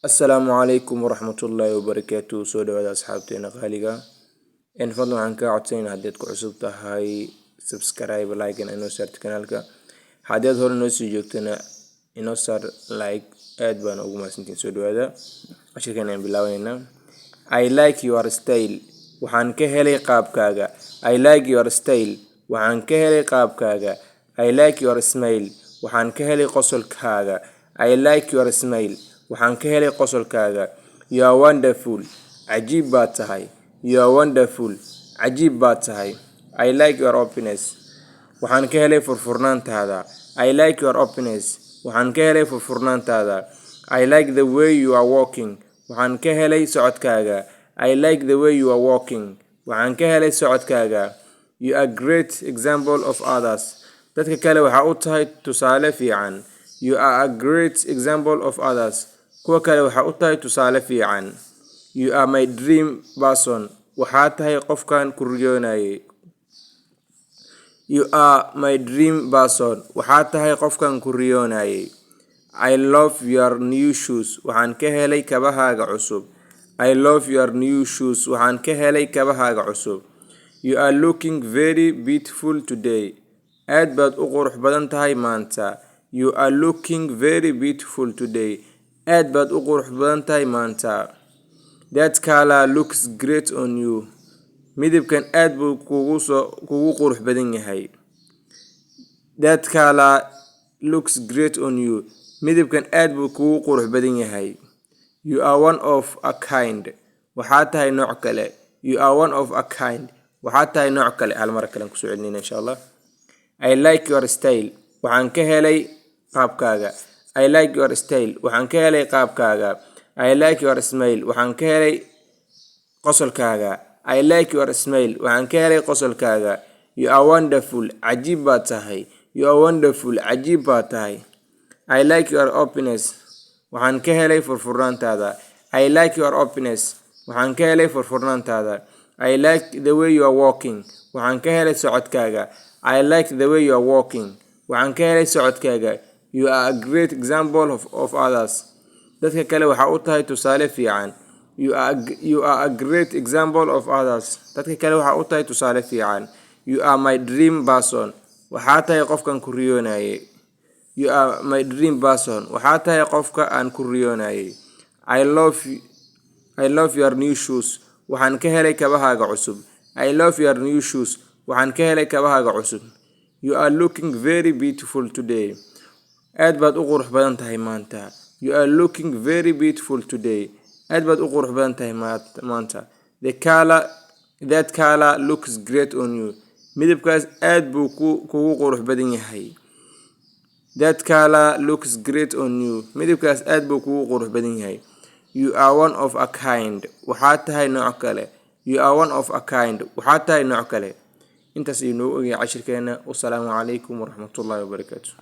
السلام عليكم ورحمة الله وبركاته. Sodowadaa asxaabteena qaaliga fadlan waxaan kaa codsanaynaa haddaad ku cusub tahay subscribe like inoo saarto kanaalka haddaad hore noo sii joogtana inoo saar like aad baan ugu mahadsantihiin. Sodowadaa cashirkan aan bilaabaynaa. I like your style waxaan ka helay qaabkaaga. I like your style waxaan ka helay qaabkaaga. I like your smile waxaan ka helay qosolkaaga. I like your smile waxaan ka helay qosolkaaga. You are wonderful cajiib baad tahay. You are wonderful cajiib baad tahay. I like your openness waxaan ka helay furfurnaantaada. I like your openness waxaan ka helay furfurnaantaada. I like the way you are walking waxaan ka helay socodkaaga. I like the way you are walking waxaan ka helay socodkaaga. You are a great example of others dadka kale waxa u tahay tusaale fiican. You are a great example of others kuwa kale waxa u tahay tusaale fiican. You are my dream person waxaa tahay qofkan ku riyoonayay. You are my dream person waxaa tahay qofkan ku riyoonayay. I love your new shoes waxaan ka helay kabahaaga cusub. I love your new shoes waxaan ka helay kabahaaga cusub. You are looking very beautiful today aad baad u qurux badan tahay maanta. You are looking very beautiful today aad baad u qurux badan tahay maanta. That color looks great on you midabkan aad buu kugu qurux badan yahay. That color looks great on you midabkan aad buu kugu qurux badan yahay. You are one of a kind waxaa tahay nooc kale. You are one of a kind waxaa tahay nooc kale. hal mar kale ku soo celinayna insha Allah. I like your style waxaan ka helay qaabkaaga. I like your style waxaan ka helay qaabkaaga. I like your smile waxaan ka helay qosolkaaga. I like your smile waxaan ka helay qosolkaaga. You are wonderful cajiib baad tahay. You are wonderful cajiib baad tahay. I like your openness waxaan ka helay furfurnaantaada. I like your openness waxaan ka helay furfurnaantaada. I like the way you are walking waxaan ka helay socodkaaga. I like the way you are walking waxaan ka helay socodkaaga. You are a great example of others dadka kale waxa u tahay tusaale fiican. You are a great example of others dadka kale waxa u tahay tusaale fiican. You are my dream person waxaa tahay qofkan ku riyoonayay. You are my dream person waxaa tahay qofka aan ku riyoonayay. I love your new shoes waxaan ka helay kabahaaga cusub. I love your new shoes waxaan ka helay kabahaaga cusub. You are looking very beautiful today aad baad u qurux badan tahay maanta. You are looking very beautiful today aad baad u qurux badan tahay maanta. That color looks great on you midabkaas aad buu kugu qurux badan yahay. That color looks great on you midabkaas aad buu kugu qurux badan yahay. You are one of a kind waxaa tahay nooc kale. You are one of a kind waxaa tahay nooc kale. intaas inoo ogyahay cashirkeena. Wassalaamu calaykum waraxmatullaahi wabarakaatuh.